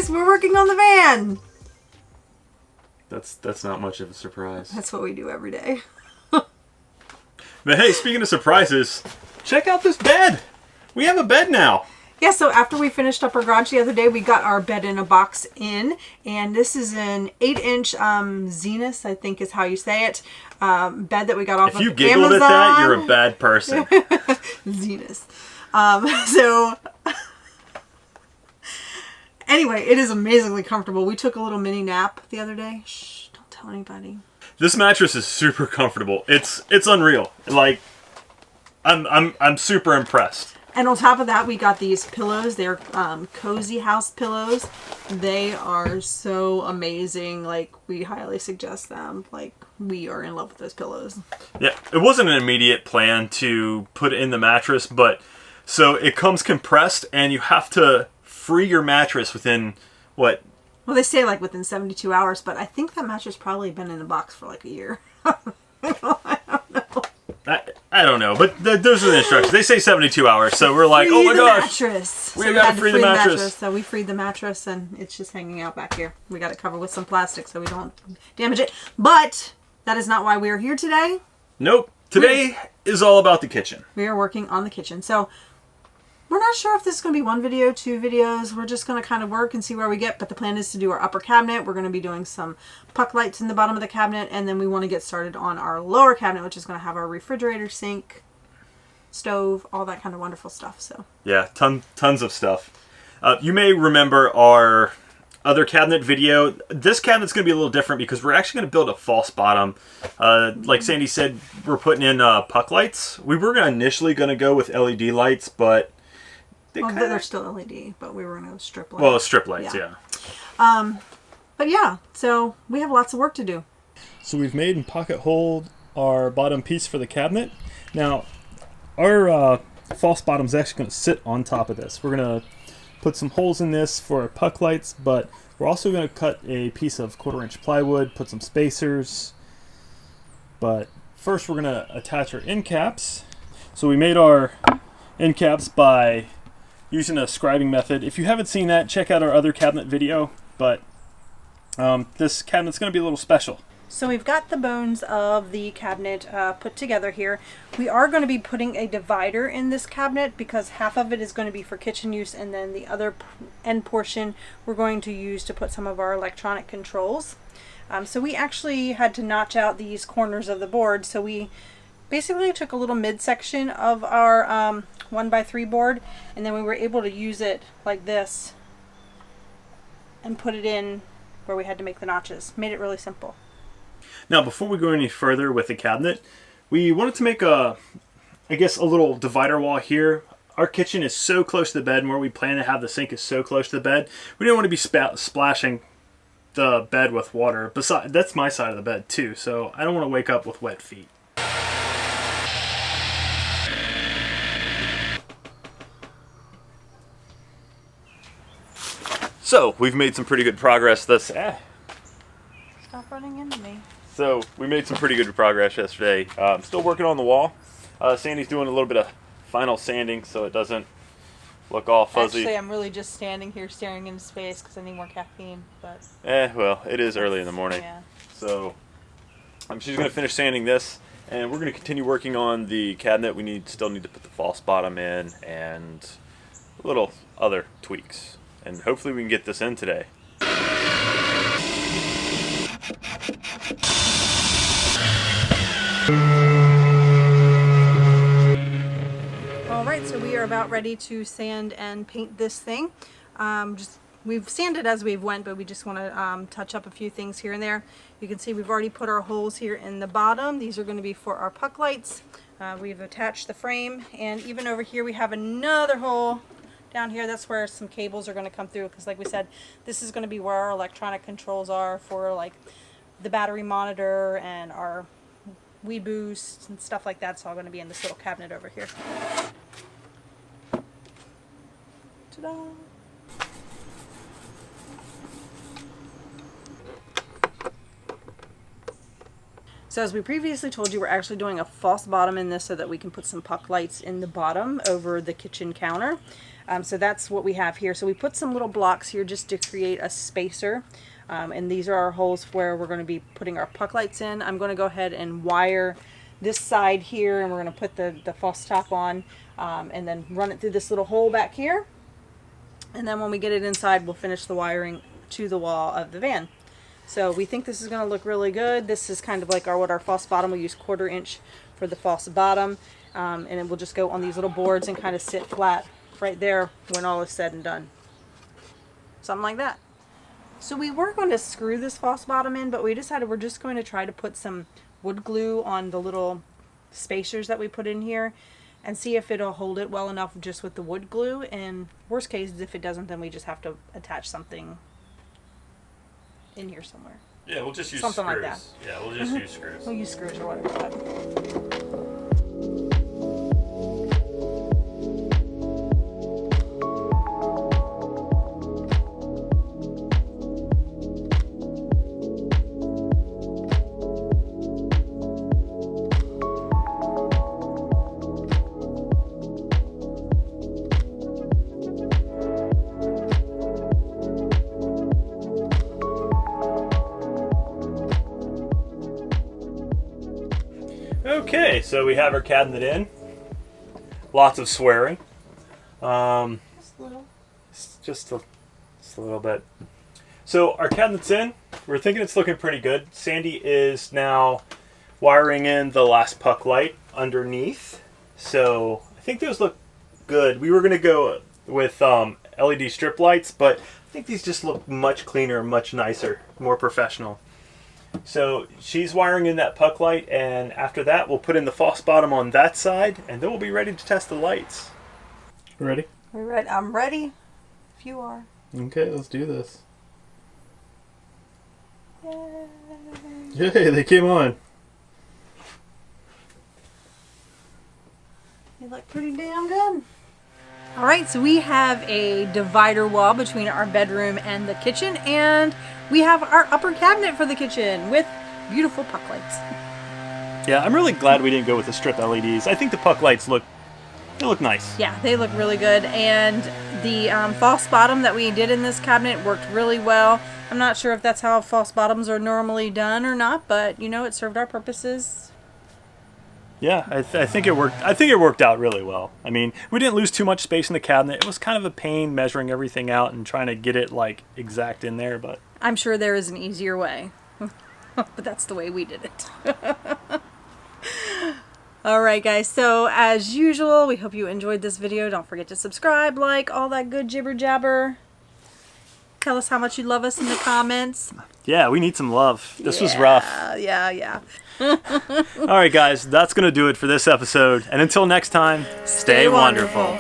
surprise! We're working on the van! That's not much of a surprise. That's what we do every day. But hey, speaking of surprises, check out this bed! We have a bed now! Yeah, so after we finished up our garage the other day, we got our bed in a box in, and this is an 8-inch Zenith, I think is how you say it, bed that we got off of Amazon. If you giggled at that, you're a bad person. Zenith. So, anyway, it is amazingly comfortable. We took a little mini nap the other day. Shh, don't tell anybody. This mattress is super comfortable. It's unreal. Like, I'm super impressed. And on top of that, we got these pillows. They're Cozy House pillows. They are so amazing. Like, we highly suggest them. Like, we are in love with those pillows. Yeah, it wasn't an immediate plan to put in the mattress, but so it comes compressed, and you have to free your mattress within, what? Well, they say like within 72 hours, but I think that mattress probably been in the box for like a year. I don't know, but those are the instructions. They say 72 hours, so we're like, oh my gosh. Mattress. We gotta free the mattress. So we freed the mattress, and it's just hanging out back here. We got it covered with some plastic so we don't damage it. But that is not why we are here today. Nope. Today is all about the kitchen. We are working on the kitchen. So we're not sure if this is going to be 1 video, 2 videos. We're just going to kind of work and see where we get. But the plan is to do our upper cabinet. We're going to be doing some puck lights in the bottom of the cabinet. And then we want to get started on our lower cabinet, which is going to have our refrigerator, sink, stove, all that kind of wonderful stuff. So yeah, tons of stuff. You may remember our other cabinet video. This cabinet's going to be a little different because we're actually going to build a false bottom. Like Sandy said, we're putting in puck lights. We were initially going to go with LED lights, but they're still LED, but we were going to go strip lights. Well, strip lights, yeah. But yeah, so we have lots of work to do. So we've made and pocket holed our bottom piece for the cabinet. Now, our false bottom is actually going to sit on top of this. We're going to put some holes in this for our puck lights, but we're also going to cut a piece of 1/4-inch plywood, put some spacers. But first we're going to attach our end caps. So we made our end caps by using a scribing method. If you haven't seen that, check out our other cabinet video, but this cabinet's going to be a little special. So we've got the bones of the cabinet put together here. We are going to be putting a divider in this cabinet because half of it is going to be for kitchen use, and then the other end portion we're going to use to put some of our electronic controls. So we actually had to notch out these corners of the board, so we basically took a little midsection of our 1x3 board, and then we were able to use it like this and put it in where we had to make the notches. Made it really simple. Now, before we go any further with the cabinet, we wanted to make I guess a little divider wall here. Our kitchen is so close to the bed, and where we plan to have the sink is so close to the bed. We didn't want to be splashing the bed with water. Besides, that's my side of the bed too, so I don't want to wake up with wet feet. So, we've made some pretty good progress Stop running into me. So, we made some pretty good progress yesterday. Still working on the wall. Sandy's doing a little bit of final sanding so it doesn't look all fuzzy. Actually, I'm really just standing here staring into space because I need more caffeine. But well, it is early in the morning. Yeah. So, she's going to finish sanding this, and we're going to continue working on the cabinet. We still need to put the false bottom in and little other tweaks. And hopefully we can get this in today. Alright, so we are about ready to sand and paint this thing. We've sanded as we've went, but we just want to touch up a few things here and there. You can see we've already put our holes here in the bottom. These are going to be for our puck lights. We've attached the frame, and even over here we have another hole down here. That's where some cables are going to come through, because like we said, this is going to be where our electronic controls are for like the battery monitor and our Wii Boost and stuff like that. It's all going to be in this little cabinet over here. Ta-da! So as we previously told you, we're actually doing a false bottom in this so that we can put some puck lights in the bottom over the kitchen counter. So that's what we have here. So we put some little blocks here just to create a spacer. And these are our holes where we're going to be putting our puck lights in. I'm going to go ahead and wire this side here, and we're going to put the false top on and then run it through this little hole back here. And then when we get it inside, we'll finish the wiring to the wall of the van. So we think this is going to look really good. This is kind of like what our false bottom. We use 1/4 inch for the false bottom. And it will just go on these little boards and kind of sit flat right there when all is said and done. Something like that. So we were going to screw this false bottom in, but we decided we're just going to try to put some wood glue on the little spacers that we put in here and see if it'll hold it well enough just with the wood glue. And worst case, if it doesn't, then we just have to attach something in here somewhere. Yeah, we'll just use something screws. like that. Yeah, we'll just use screws. We'll use screws or whatever. Okay, so we have our cabinet in. Lots of swearing. Just a little. Just a little bit. So our cabinet's in. We're thinking it's looking pretty good. Sandy is now wiring in the last puck light underneath. So I think those look good. We were going to go with LED strip lights, but I think these just look much cleaner, much nicer, more professional. So she's wiring in that puck light, and after that we'll put in the false bottom on that side, and then we'll be ready to test the lights. Ready? We're ready. I'm ready. If you are. Okay, let's do this. Yay. Yay, they came on. They look pretty damn good. All right, so we have a divider wall between our bedroom and the kitchen, and we have our upper cabinet for the kitchen with beautiful puck lights. Yeah, I'm really glad we didn't go with the strip LEDs. I think the puck lights look nice. Yeah, they look really good, and the false bottom that we did in this cabinet worked really well. I'm not sure if that's how false bottoms are normally done or not, but you know, it served our purposes. Yeah, I think it worked. I think it worked out really well. I mean, we didn't lose too much space in the cabinet. It was kind of a pain measuring everything out and trying to get it like exact in there, but I'm sure there is an easier way, but that's the way we did it. All right, guys. So as usual, we hope you enjoyed this video. Don't forget to subscribe, like, all that good jibber jabber. Tell us how much you love us in the comments. yeah, we need some love. This was rough. Yeah. All right, guys, that's going to do it for this episode. And until next time, stay wonderful.